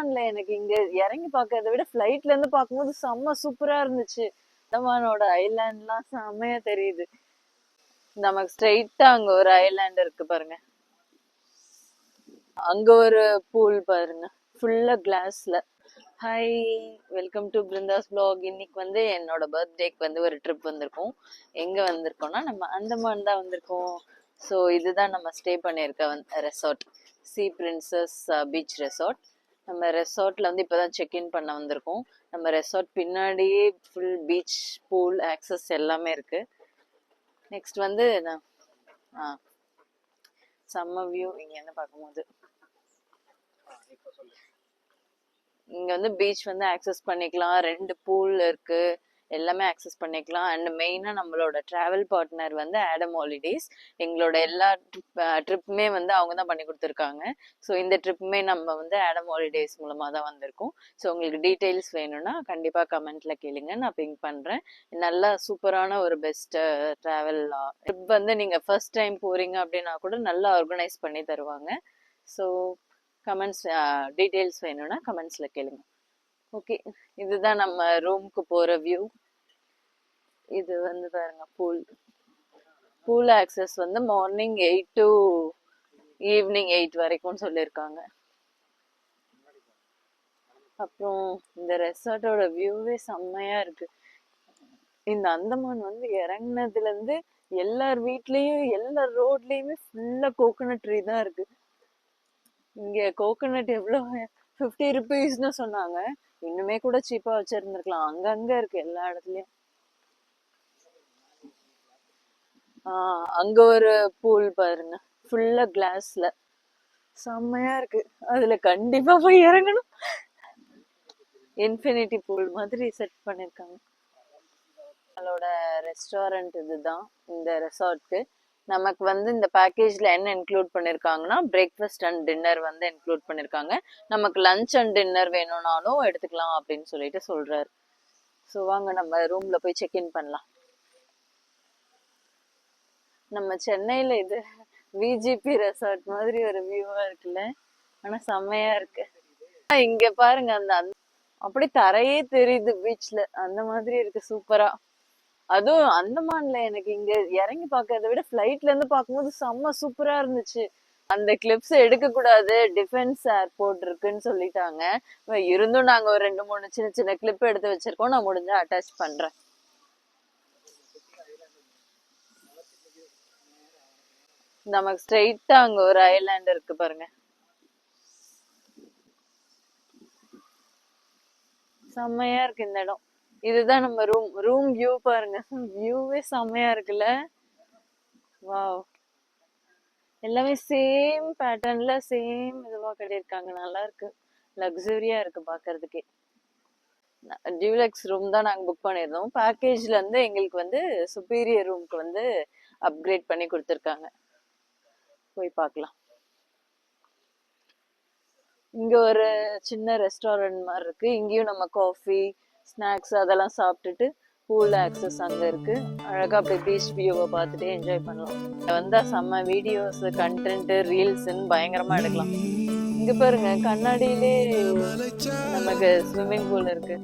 அந்தமான்ல எனக்கு இங்க இறங்கி பாக்குறத விட ஃபிளைட்ல இருந்து பார்க்கும்போது செம்ம சூப்பரா இருந்துச்சு. அந்தமானோட ஐலாண்ட்லாம் செம்மையா தெரியுது. நமக்கு ஸ்ட்ரெயிட்டா அங்க ஒரு ஐலாண்ட் இருக்கு பாருங்க. அங்க ஒரு பூல் பாருங்க, ஃபுல்லா கிளாஸ்ல. Hi, welcome to Brinda's vlog. இன்னைக்கு வந்து என்னோட பர்த்டேக்கு வந்து ஒரு ட்ரிப் வந்திருக்கோம். எங்க வந்திருக்கோம்னா நம்ம அந்தமான் தான் வந்திருக்கோம். ஸோ இதுதான் நம்ம ஸ்டே பண்ணியிருக்க resort, C princess beach resort. நம்ம ரெசார்ட்ல வந்து இப்போதான் செக்இன் பண்ண வந்திருக்கோம். நம்ம ரெசார்ட் பின்னாடியே ஃபுல் பீச், பூல் ஆக்சஸ் எல்லாமே இருக்கு. நெக்ஸ்ட் வந்து செம்ம வியூ இங்க இருந்து பார்க்கும்போது. இங்க வந்து பீச் வந்து ஆக்சஸ் பண்ணிக்கலாம், 2 பூல் இருக்கு, எல்லாமே ஆக்சஸ் பண்ணிக்கலாம். அண்ட் மெயினா நம்மளோட டிராவல் பார்ட்னர் வந்து ஆடம் ஹாலிடேஸ். எங்களோட எல்லா ட்ரிப்புமே வந்து அவங்க தான் பண்ணி கொடுத்துருக்காங்க. ஸோ இந்த ட்ரிப்புமே நம்ம வந்து ஆடம் ஹாலிடேஸ் மூலமா தான் வந்திருக்கோம். ஸோ உங்களுக்கு டீட்டெயில்ஸ் வேணும்னா கண்டிப்பா கமெண்ட்ல கேளுங்க, நான் பிங்க் பண்றேன். நல்லா சூப்பரான ஒரு பெஸ்ட் டிராவல் ட்ரிப் வந்து நீங்க ஃபர்ஸ்ட் டைம் போறீங்க அப்படின்னா கூட நல்லா ஆர்கனைஸ் பண்ணி தருவாங்க. ஸோ கமெண்ட்ஸ் டீட்டெயில்ஸ் வேணும்னா கமெண்ட்ஸ்ல கேளுங்க. ஓகே, இதுதான் நம்ம ரூமுக்கு போற வியூ. இது வந்து பாருங்க பூல் ஆக்சஸ் வந்து மார்னிங் 8 to ஈவினிங் 8 வரைக்கும் சொல்லியிருக்காங்க. அப்புறம் இந்த ரெசார்ட்டோட வியூவே செம்மையா இருக்கு. இந்த அந்தமான் வந்து இறங்குனதுல இருந்து எல்லார் வீட்லயும் எல்லா ரோட்லயுமே ஃபுல்லா கோகோனட் ட்ரீ தான் இருக்கு. இங்க கோகோனட் எவ்வளவு 50 ருபீஸ்னு சொன்னாங்க. இன்னுமே கூட சீப்பா வச்சிருந்திருக்கலாம். அங்கங்க இருக்கு எல்லா இடத்துலயும். அங்க ஒரு பூல் பாருங்க, ஃபுல்லா கிளாஸ்ல செம்மையா இருக்கு. அதுல கண்டிப்பா போய் இறங்கணும். இன்ஃபினிட்டி பூல் மாதிரி செட் பண்ணிருக்காங்க. நம்மளோட ரெஸ்டாரண்ட் இதுதான் இந்த ரெசார்ட்க்கு. நமக்கு வந்து இந்த பேக்கேஜ்ல என்ன இன்க்ளூட் பண்ணிருக்காங்கன்னா பிரேக்ஃபாஸ்ட் அண்ட் டின்னர் வந்து இன்க்ளூட் பண்ணிருக்காங்க. நமக்கு லஞ்ச் அண்ட் டின்னர் வேணும்னாலும் எடுத்துக்கலாம் அப்படின்னு சொல்லிட்டு சொல்றாரு. ஸோ வாங்க நம்ம ரூம்ல போய் செக்இன் பண்ணலாம். நம்ம சென்னையில இது விஜிபி ரெசார்ட் மாதிரி ஒரு வியூவா இருக்குல்ல, ஆனா செம்மையா இருக்கு. இங்க பாருங்க, அந்த அப்படி தரையே தெரியுது பீச்ல, அந்த மாதிரி இருக்கு சூப்பரா. அதுவும் அந்தமான்ல எனக்கு இங்க இறங்கி பாக்குறத விட ஃபிளைட்ல இருந்து பார்க்கும்போது செம்ம சூப்பரா இருந்துச்சு. அந்த கிளிப்ஸ் எடுக்க கூடாது, டிஃபென்ஸ் ஏர்போர்ட் இருக்குன்னு சொல்லிட்டாங்க. இருந்தும் நாங்க ஒரு 2-3 சின்ன சின்ன கிளிப் எடுத்து வச்சிருக்கோம். நான் முடிஞ்சா அட்டாச் பண்றேன். நமக்கு ஸ்ட்ரெயிட்டா அங்க ஒரு ஐலாண்ட் இருக்கு பாருங்க, செம்மையா இருக்கு இந்த இடம். இதுதான் நம்ம ரூம் வியூ பாருங்க. வியூவே செம்மையா இருக்குல்ல. வாவ், எல்லாமே சேம் பேட்டர்ன்ல சேம் இதுவா கட்டியிருக்காங்க. நல்லா இருக்கு, லக்ஸரியா இருக்கு பாக்குறதுக்கே. டியூலக்ஸ் ரூம் தான் நாங்க புக் பண்ணிருந்தோம். பேக்கேஜ்ல இருந்து எங்களுக்கு வந்து சுப்பீரியர் ரூம்க்கு வந்து அப்கிரேட் பண்ணி கொடுத்துருக்காங்க. போய் பார்க்கலாம். இங்க ஒரு சின்ன ரெஸ்டாரண்ட் மாதிரி இருக்கு. இங்கேயும் நம்ம காஃபி, ஸ்நாக்ஸ் அதெல்லாம் சாப்பிட்டுட்டு பூல் ஆக்சஸ் அங்க இருக்கு. அழகா அப்படியே பீச் வியூவை பார்த்துட்டு என்ஜாய் பண்ணலாம். வந்தா செம்ம வீடியோஸ், கண்டென்ட், ரீல்ஸ்ன்னு பயங்கரமா எடுக்கலாம். இங்க பாருங்க, கண்ணாடியிலே நமக்கு ஸ்விம்மிங் பூல் இருக்கு.